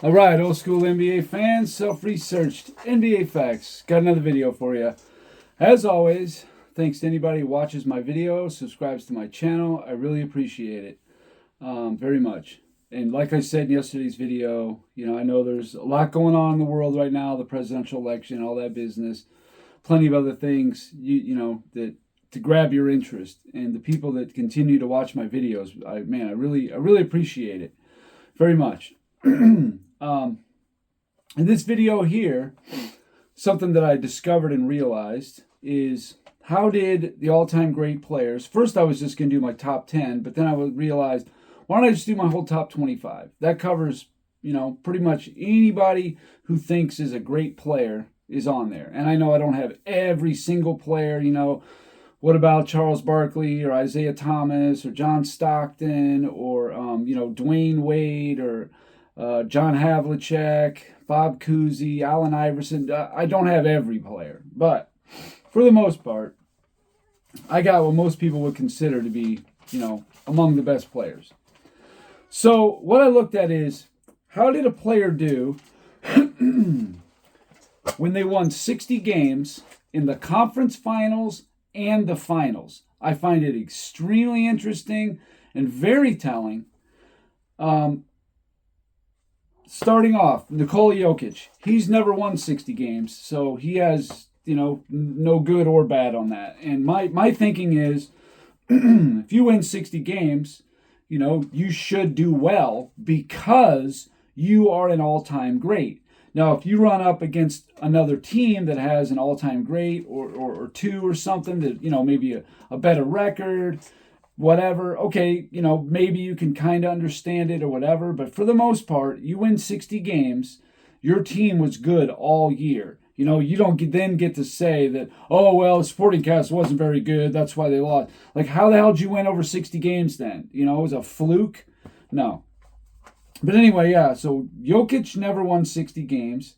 All right, old school NBA fans, self-researched NBA facts. Got another video for you. As always, thanks to anybody who watches my video, subscribes to my channel. I really appreciate it very much. And like I said in yesterday's video, I know there's a lot going on in the world right now, the presidential election, all that business, plenty of other things, that to grab your interest. And the people that continue to watch my videos, I really appreciate it very much. In this video here, something that I discovered and realized is how did the all-time great players, first I was just going to do my top 10, but then I realized, why don't I just do my whole top 25? That covers, pretty much anybody who thinks is a great player is on there. And I know I don't have every single player, what about Charles Barkley or Isaiah Thomas or John Stockton or, Dwayne Wade or John Havlicek, Bob Cousy, Allen Iverson. I don't have every player, but for the most part, I got what most people would consider to be, among the best players. So what I looked at is, how did a player do when they won 60 games in the conference finals and the finals? I find it extremely interesting and very telling. Starting off, Nikola Jokic, he's never won 60 games, so he has, no good or bad on that. And my thinking is, if you win 60 games, you should do well because you are an all-time great. Now, if you run up against another team that has an all-time great or two or something that, maybe a better record, whatever, okay, maybe you can kind of understand it or whatever, but for the most part, you win 60 games, your team was good all year. You don't then get to say that, oh, well, Sporting Cast wasn't very good, that's why they lost. Like, how the hell did you win over 60 games then? It was a fluke? No. But anyway, yeah, so Jokic never won 60 games.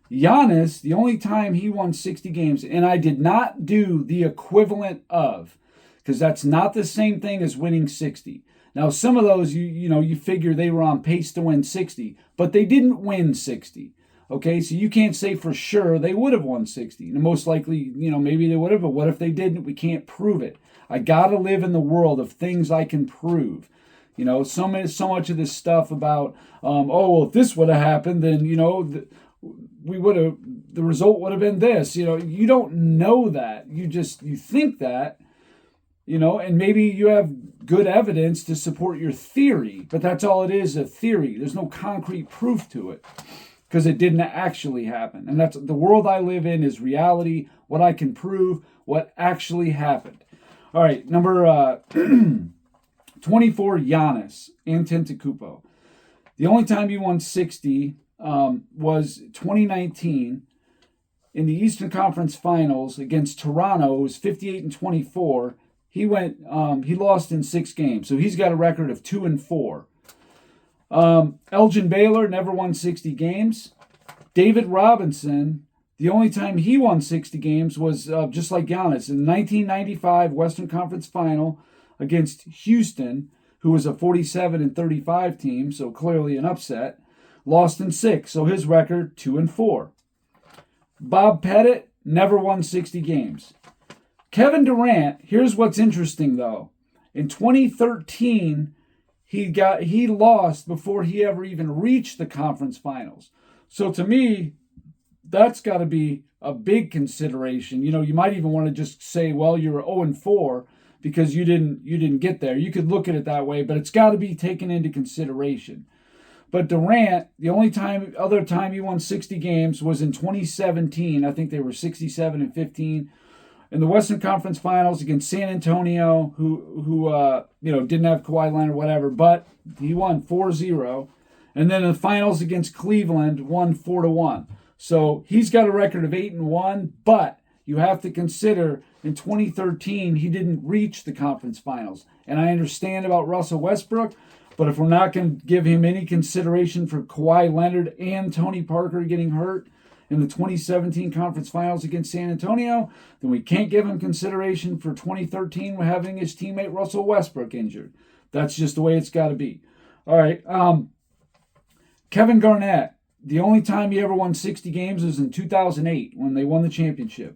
Giannis, the only time he won 60 games, and I did not do the equivalent of, because that's not the same thing as winning 60. Now, some of those, you figure they were on pace to win 60, but they didn't win 60. Okay, so you can't say for sure they would have won 60. And most likely, maybe they would have, but what if they didn't? We can't prove it. I got to live in the world of things I can prove. So much of this stuff about, if this would have happened, then, the result would have been this. You don't know that. You think that. And maybe you have good evidence to support your theory, but that's all it is, a theory. There's no concrete proof to it because it didn't actually happen. And that's the world I live in is reality, what I can prove, what actually happened. All right, number 24, Giannis Antetokounmpo. The only time he won 60 was 2019 in the Eastern Conference Finals against Toronto. It was 58-24. He lost in 6 games, so he's got a record of 2-4. Elgin Baylor never won 60 games. David Robinson, the only time he won 60 games was just like Giannis in the 1995 Western Conference Final against Houston, who was a 47-35 team, so clearly an upset. Lost in 6, so his record 2-4. Bob Pettit never won 60 games. Kevin Durant, here's what's interesting though. In 2013, he lost before he ever even reached the conference finals. So to me, that's got to be a big consideration. You might even want to just say, well, you're 0-4 because you didn't get there. You could look at it that way, but it's got to be taken into consideration. But Durant, the only other time he won 60 games was in 2017. I think they were 67-15. In the Western Conference Finals against San Antonio, who didn't have Kawhi Leonard or whatever, but he won 4-0. And then in the finals against Cleveland, won 4-1. So he's got a record of 8-1, but you have to consider in 2013 he didn't reach the conference finals. And I understand about Russell Westbrook, but if we're not going to give him any consideration for Kawhi Leonard and Tony Parker getting hurt in the 2017 conference finals against San Antonio, then we can't give him consideration for 2013 having his teammate Russell Westbrook injured. That's just the way it's got to be. All right. Kevin Garnett, the only time he ever won 60 games was in 2008 when they won the championship.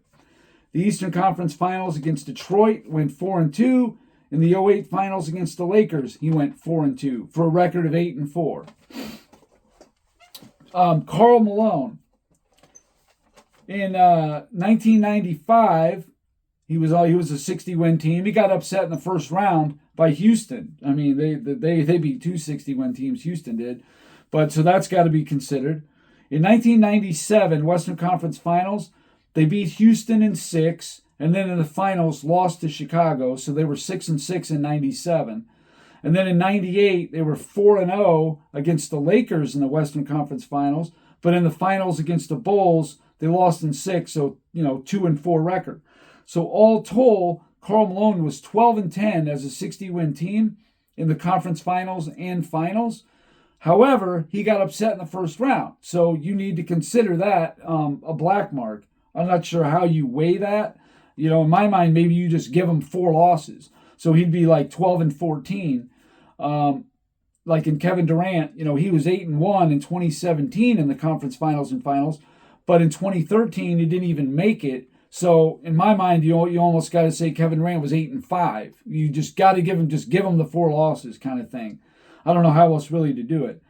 The Eastern Conference Finals against Detroit, went 4-2. In the 2008 Finals against the Lakers, he went 4-2 for a record of 8-4. Karl Malone, in 1995, he was a 60-win team. He got upset in the first round by Houston. I mean, they beat two 60-win teams. Houston did, but so that's got to be considered. In 1997 Western Conference Finals, they beat Houston in 6, and then in the finals lost to Chicago. So they were 6-6 in 97. And then in 98, they were 4-0 against the Lakers in the Western Conference Finals. But in the finals against the Bulls, they lost in 6, so 2-4 record. So all told, Karl Malone was 12-10 as a 60-win team in the conference finals and finals. However, he got upset in the first round. So you need to consider that a black mark. I'm not sure how you weigh that. In my mind, maybe you just give him 4 losses. So he'd be like 12-14. Like in Kevin Durant, he was 8-1 in 2017 in the conference finals and finals. But in 2013, he didn't even make it. So in my mind, you almost got to say Kevin Durant was 8-5. You just got to give him the 4 losses kind of thing. I don't know how else really to do it.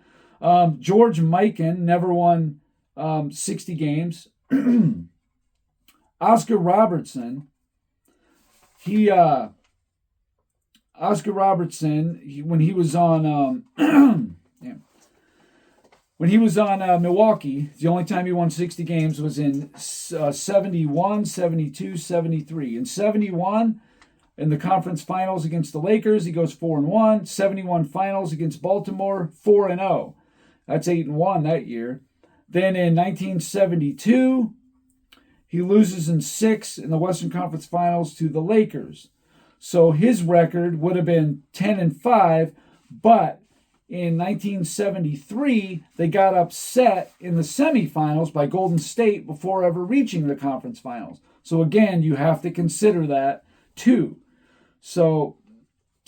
George Mikan never won 60 games. Oscar Robertson, when he was on Milwaukee, the only time he won 60 games was in 71, 72, 73. In 71, in the conference finals against the Lakers, he goes 4-1. 71 finals against Baltimore, 4-0. That's 8-1 that year. Then in 1972, he loses in 6 in the Western Conference Finals to the Lakers. So his record would have been 10-5, but in 1973, they got upset in the semifinals by Golden State before ever reaching the conference finals. So again, you have to consider that too. So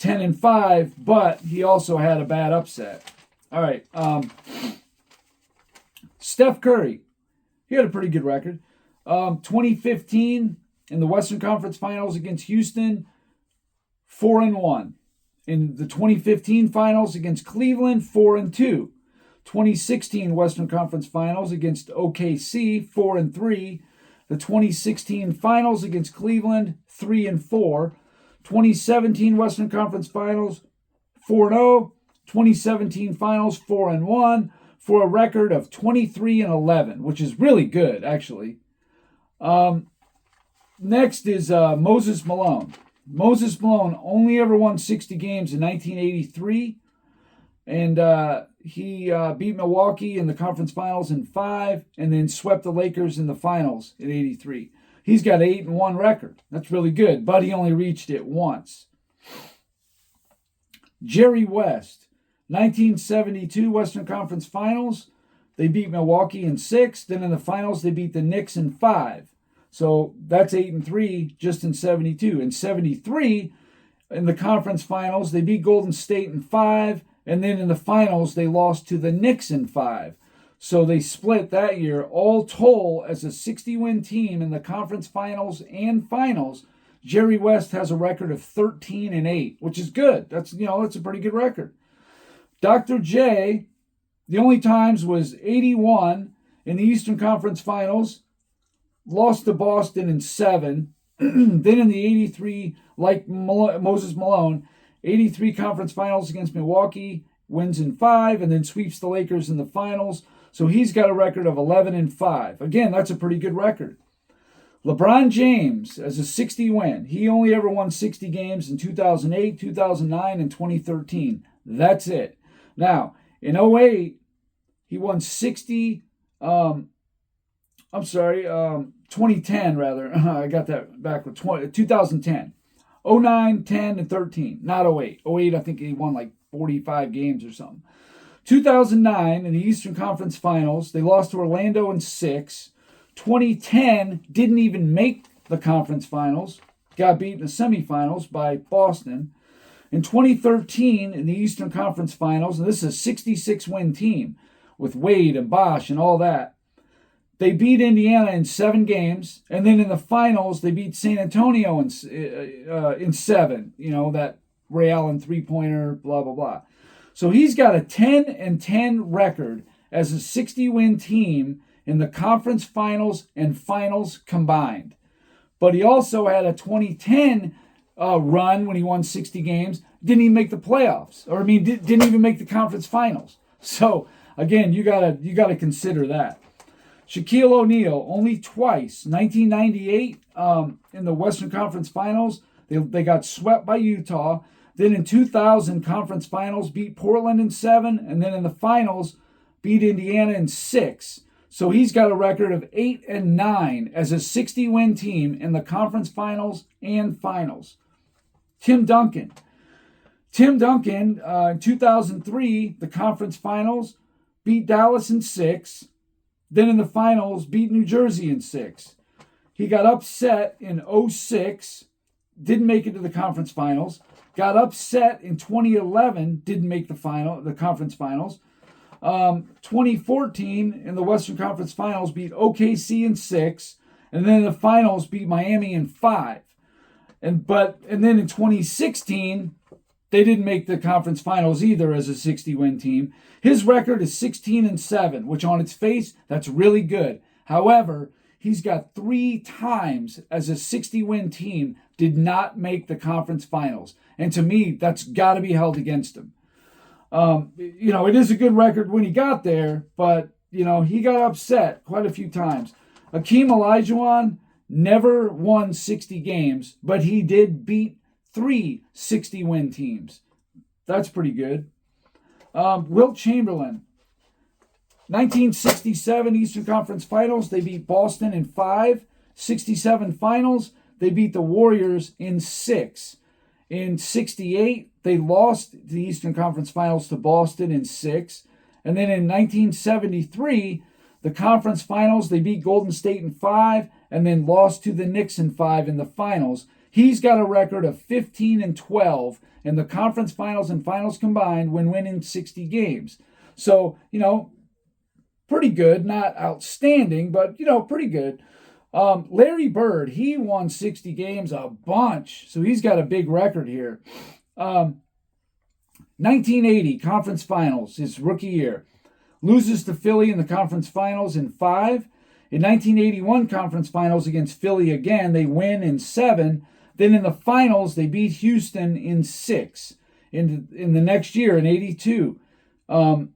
10-5, but he also had a bad upset. All right. Steph Curry, he had a pretty good record. 2015 in the Western Conference Finals against Houston, 4-1. In the 2015 Finals against Cleveland, 4-2. 2016 Western Conference Finals against OKC, 4-3. The 2016 Finals against Cleveland, 3-4. 2017 Western Conference Finals, 4-0. 2017 Finals, 4-1, for a record of 23-11, which is really good, actually. Next is Moses Malone. Moses Malone only ever won 60 games in 1983, and he beat Milwaukee in the conference finals in 5, and then swept the Lakers in the finals in 83. He's got an 8-1 record. That's really good, but he only reached it once. Jerry West, 1972 Western Conference Finals. They beat Milwaukee in 6. Then in the finals, they beat the Knicks in 5. So that's 8-3 just in 72. In 73, in the conference finals, they beat Golden State in 5. And then in the finals, they lost to the Knicks in 5. So they split that year. All told, as a 60-win team in the conference finals and finals, Jerry West has a record of 13-8, which is good. That's a pretty good record. Dr. J, the only times was 81 in the Eastern Conference Finals, lost to Boston in 7. Then in the 83, like Moses Malone, 83 Conference Finals against Milwaukee, wins in 5, and then sweeps the Lakers in the finals. So he's got a record of 11-5. Again, that's a pretty good record. LeBron James, as a 60-win, he only ever won 60 games in 2008, 2009, and 2013. That's it. Now, in 2008, he won 60, 2010 rather. I got that backward. 2010. 09, 10, and 13. Not 08. 08, I think he won like 45 games or something. 2009, in the Eastern Conference Finals, they lost to Orlando in 6. 2010, didn't even make the conference finals. Got beat in the semifinals by Boston. In 2013, in the Eastern Conference Finals, and this is a 66-win team, with Wade and Bosh and all that. They beat Indiana in 7 games, and then in the finals they beat San Antonio in 7. That Ray Allen 3-pointer, blah blah blah. So he's got a 10-10 record as a 60-win team in the conference finals and finals combined. But he also had a 2010 run when he won 60 games. Didn't even make the playoffs, didn't even make the conference finals. So again, you gotta consider that. Shaquille O'Neal only twice, 1998 in the Western Conference Finals, they got swept by Utah. Then in 2000 Conference Finals beat Portland in 7, and then in the finals beat Indiana in 6. So he's got a record of 8-9 as a 60-win team in the conference finals and finals. Tim Duncan. In 2003, the conference finals beat Dallas in 6. Then in the finals, beat New Jersey in 6. He got upset in 2006, didn't make it to the conference finals. Got upset in 2011, didn't make the conference finals. 2014 in the Western Conference Finals beat OKC in 6, and then in the finals beat Miami in 5. And then in 2016 they didn't make the conference finals either as a 60-win team. His record is 16-7, which on its face that's really good. However, he's got 3 times as a 60-win team did not make the conference finals, and to me that's got to be held against him. It is a good record when he got there, but, he got upset quite a few times. Akeem Olajuwon never won 60 games, but he did beat 3 60-win teams. That's pretty good. Wilt Chamberlain, 1967 Eastern Conference Finals, they beat Boston in 5. 67 Finals, they beat the Warriors in 6. In 68, they lost the Eastern Conference Finals to Boston in 6. And then in 1973, the conference finals, they beat Golden State in 5 and then lost to the Knicks in 5 in the finals. He's got a record of 15-12 in the conference finals and finals combined when winning 60 games. So, pretty good. Not outstanding, but, pretty good. Larry Bird, he won 60 games a bunch, so he's got a big record here. 1980 Conference Finals, his rookie year. Loses to Philly in the Conference Finals in 5. In 1981 Conference Finals against Philly again, they win in 7. Then in the finals, they beat Houston in 6. In the next year, in 82, in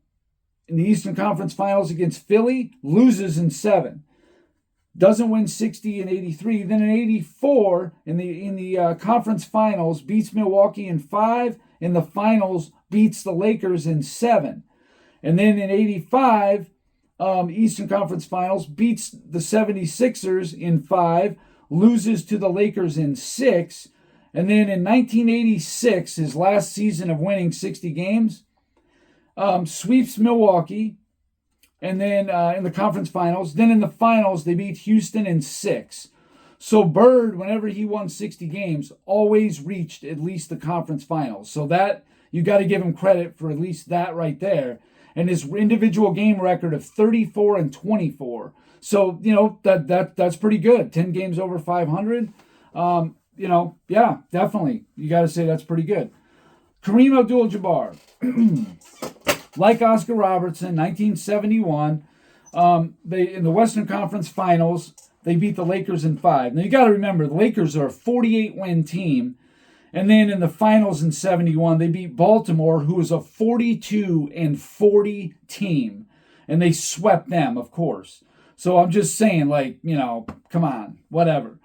the Eastern Conference Finals against Philly, loses in 7. Doesn't win 60 in 83. Then in 84, in the conference finals, beats Milwaukee in 5. In the finals, beats the Lakers in 7. And then in 85, Eastern Conference Finals, beats the 76ers in 5. Loses to the Lakers in 6. And then in 1986, his last season of winning 60 games, sweeps Milwaukee. And then in the conference finals. Then in the finals, they beat Houston in 6. So Bird, whenever he won 60 games, always reached at least the conference finals. So that, you got to give him credit for at least that right there. And his individual game record of 34-24. So, that's pretty good. 10 games over 500. Yeah, definitely. You got to say that's pretty good. Kareem Abdul-Jabbar. Like Oscar Robertson, 1971, they in the Western Conference Finals, they beat the Lakers in 5. Now you got to remember, the Lakers are a 48-win team, and then in the finals in 71, they beat Baltimore, who was a 42-40 team, and they swept them, of course. So I'm just saying, come on, whatever.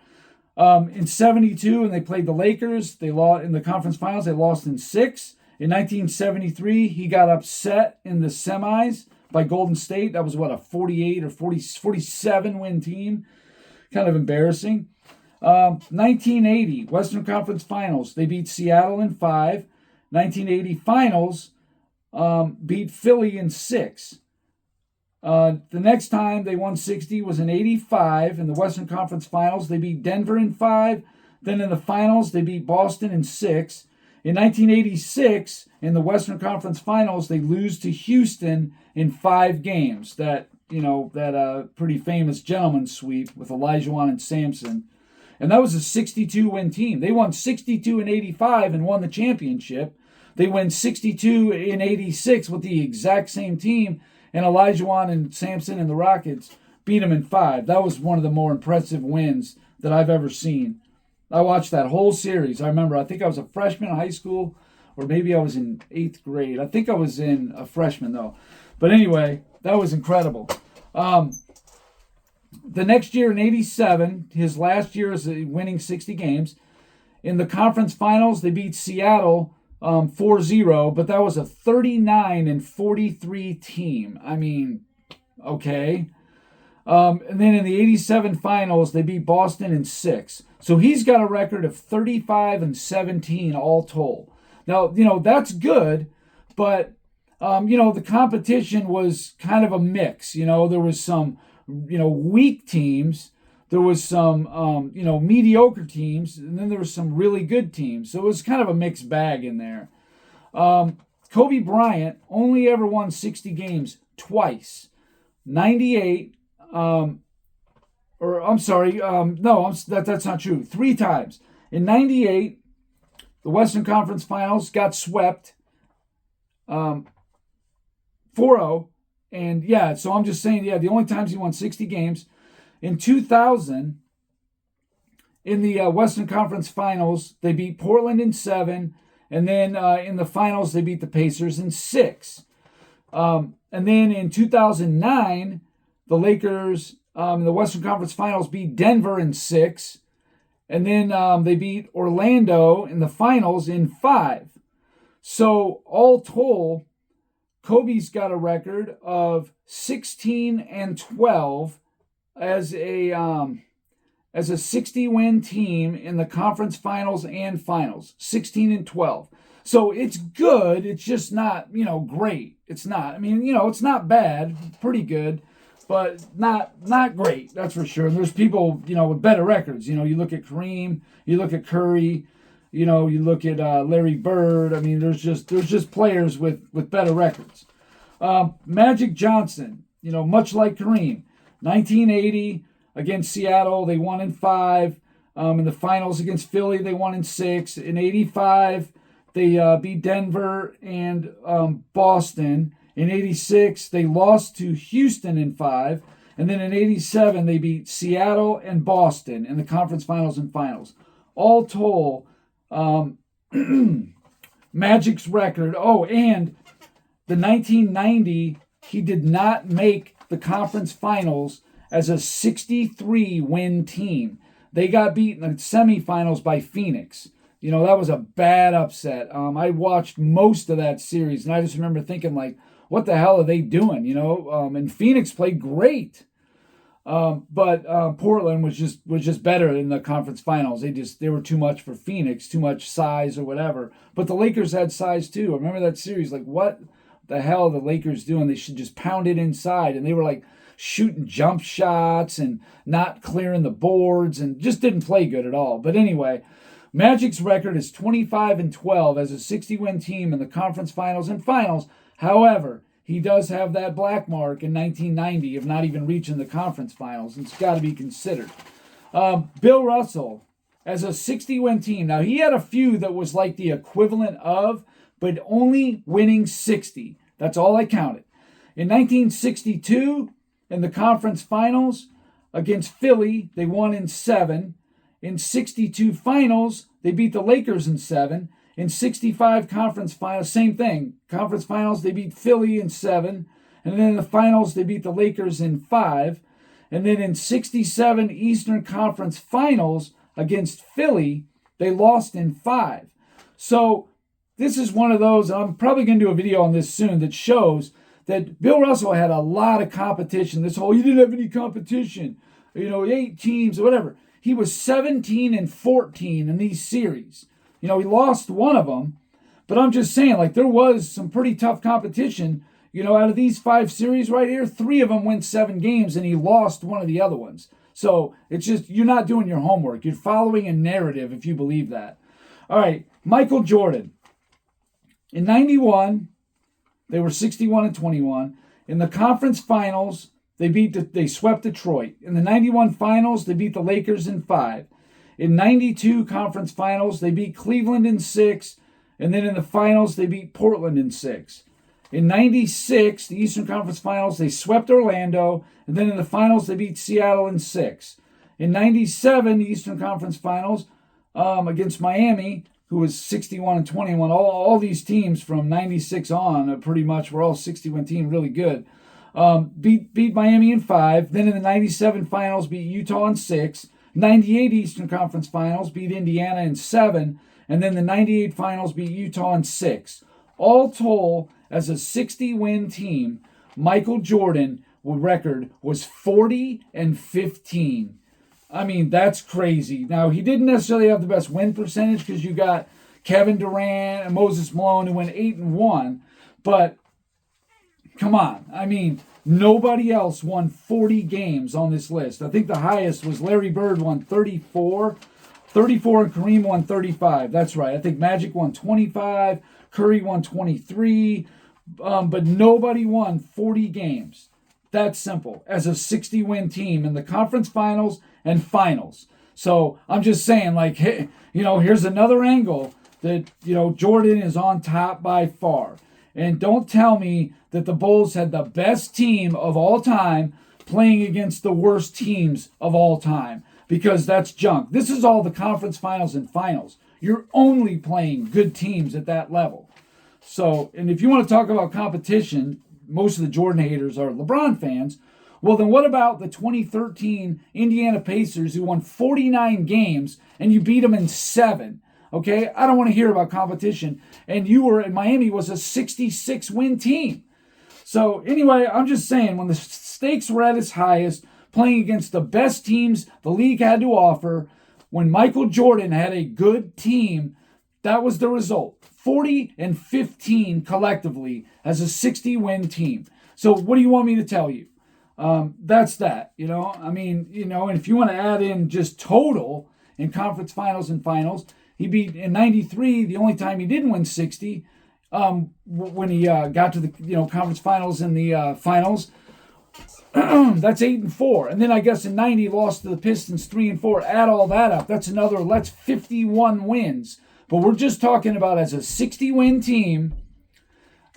In 72, and they played the Lakers, they lost in the conference finals. They lost in 6. In 1973, he got upset in the semis by Golden State. That was, a 48 or 47-win team. Kind of embarrassing. 1980, Western Conference Finals. They beat Seattle in 5. 1980 Finals, beat Philly in 6. The next time they won 60 was in 85 in the Western Conference Finals. They beat Denver in 5. Then in the finals, they beat Boston in 6. In 1986, in the Western Conference Finals, they lose to Houston in 5 games. That pretty famous gentleman's sweep with Olajuwon and Sampson. And that was a 62-win team. They won 62 in 85 and won the championship. They win 62 in 86 with the exact same team, and Olajuwon and Sampson and the Rockets beat them in 5. That was one of the more impressive wins that I've ever seen. I watched that whole series. I remember, I think I was a freshman in high school, or maybe I was in 8th grade. I think I was in a freshman, though. But anyway, that was incredible. The next year in 87, his last year as winning 60 games, in the conference finals, they beat Seattle 4-0, but that was a 39-43 team. I mean, okay. And then in the 87 finals, they beat Boston in 6. So he's got a record of 35-17 all told. Now, that's good, but, the competition was kind of a mix. There was some, weak teams. There was some, mediocre teams, and then there was some really good teams. So it was kind of a mixed bag in there. Kobe Bryant only ever won 60 games twice. 98, that's not true. 3 times. In 98, the Western Conference Finals got swept 4-0. And so I'm just saying, the only times he won 60 games. In 2000, in the Western Conference Finals, they beat Portland in 7. And then in the finals, they beat the Pacers in 6. And then in 2009, the Lakers in the Western Conference Finals beat Denver in 6. And then they beat Orlando in the finals in 5. So all told, Kobe's got a record of 16-12 as a 60-win team in the conference finals and finals. 16-12. So it's good. It's just not, great. It's not. I mean, it's not bad. Pretty good. But not great, that's for sure. And there's people, with better records. You look at Kareem, you look at Curry, you look at Larry Bird. I mean, there's just players with better records. Magic Johnson, much like Kareem, 1980 against Seattle, they won in 5. In the finals against Philly, they won in 6. In 85, they beat Denver and Boston. In 86, they lost to Houston in 5. And then in 87, they beat Seattle and Boston in the conference finals and finals. All told, Magic's record. Oh, and the 1990, he did not make the conference finals as a 63-win team. They got beat in the semifinals by Phoenix. That was a bad upset. I watched most of that series, and I just remember thinking, what the hell are they doing? And Phoenix played great. But Portland was just better in the conference finals. They were too much for Phoenix, too much size or whatever. But the Lakers had size too. I remember that series, what the hell are the Lakers doing? They should just pound it inside. And they were shooting jump shots and not clearing the boards and just didn't play good at all. But anyway, Magic's record is 25-12 as a 60-win team in the conference finals and finals. However, he does have that black mark in 1990 of not even reaching the conference finals. It's got to be considered. Bill Russell, as a 60-win team. Now, he had a few that was like the equivalent of, but only winning 60. That's all I counted. In 1962, in the conference finals against Philly, they won in 7. In 62 finals, they beat the Lakers in 7. In 65 conference finals, same thing. Conference finals, they beat Philly in 7. And then in the finals, they beat the Lakers in 5. And then in 67 Eastern Conference Finals against Philly, they lost in 5. So this is one of those, and I'm probably going to do a video on this soon, that shows that Bill Russell had a lot of competition. This whole, you didn't have any competition. 8 teams or whatever. He was 17-14 in these series. He lost one of them, but I'm just saying, there was some pretty tough competition. Out of these 5 series right here, 3 of them went 7 games, and he lost one of the other ones. So it's just, you're not doing your homework. You're following a narrative if you believe that. All right, Michael Jordan. In 91, they were 61-21. In the conference finals, they swept Detroit. In the 91 finals, they beat the Lakers in 5. In 92 conference finals, they beat Cleveland in 6. And then in the finals, they beat Portland in 6. In 96, the Eastern Conference Finals, they swept Orlando. And then in the finals, they beat Seattle in 6. In 97, the Eastern Conference Finals, against Miami, who was 61-21. All these teams from 96 on pretty much were all 60-win team, really good. Beat Miami in 5. Then in the 97 finals, beat Utah in 6. 98 Eastern Conference Finals, beat Indiana in 7. And then the 98 finals beat Utah in 6. All told, as a 60-win team, Michael Jordan record was 40-15. I mean, that's crazy. Now, he didn't necessarily have the best win percentage because you got Kevin Durant and Moses Malone who went 8-1. But come on. I mean, nobody else won 40 games on this list. I think the highest was Larry Bird won 34. 34 and Kareem won 35. That's right. I think Magic won 25. Curry won 23. But nobody won 40 games. That's simple. As a 60-win team in the conference finals and finals. So I'm just saying, like, hey, here's another angle that, Jordan is on top by far. And don't tell me that the Bulls had the best team of all time playing against the worst teams of all time, because that's junk. This is all the conference finals and finals. You're only playing good teams at that level. So, and if you want to talk about competition, most of the Jordan haters are LeBron fans. Well, then what about the 2013 Indiana Pacers who won 49 games and you beat them in 7? Okay, I don't want to hear about competition. And Miami was a 66-win team. So anyway, I'm just saying, when the stakes were at its highest, playing against the best teams the league had to offer, when Michael Jordan had a good team, that was the result. 40-15 collectively as a 60-win team. So what do you want me to tell you? That's that, I mean, and if you want to add in just total in conference finals and finals, he beat in 93, the only time he didn't win 60, when he got to the conference finals and the finals. That's 8-4. And then I guess in 90 lost to the Pistons 3-4. Add all that up. That's 51 wins. But we're just talking about as a 60-win team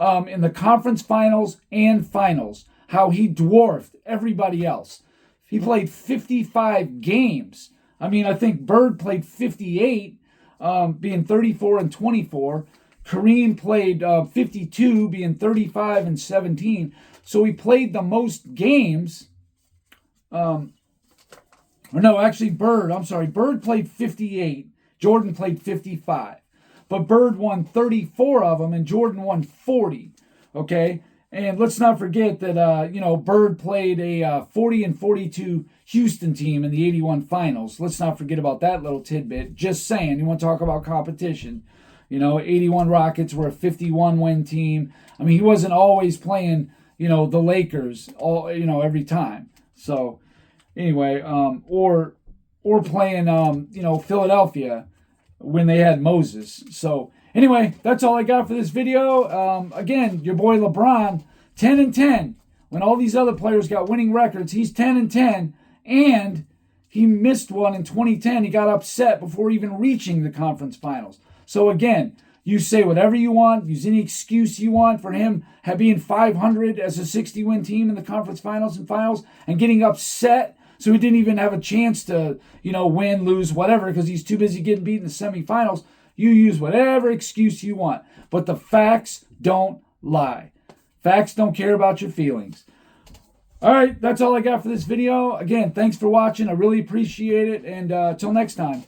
in the conference finals and finals, how he dwarfed everybody else. He played 55 games. I mean, I think Bird played 58, being 34-24. Kareem played 52, being 35-17. So he played the most games. Bird played 58. Jordan played 55. But Bird won 34 of them and Jordan won 40. Okay? And let's not forget that, Bird played a 40-42 Houston team in the 81 finals. Let's not forget about that little tidbit. Just saying, you want to talk about competition. 81 Rockets were a 51-win team. I mean, he wasn't always playing, the Lakers every time. So, anyway, or playing, Philadelphia when they had Moses. So, anyway, that's all I got for this video. Again, your boy LeBron, 10-10. When all these other players got winning records, he's 10-10, and he missed one in 2010. He got upset before even reaching the conference finals. So again, you say whatever you want, use any excuse you want for him being 500 as a 60-win team in the conference finals and finals and getting upset so he didn't even have a chance to, win, lose, whatever, because he's too busy getting beat in the semifinals. You use whatever excuse you want. But the facts don't lie. Facts don't care about your feelings. All right, that's all I got for this video. Again, thanks for watching. I really appreciate it. And till next time.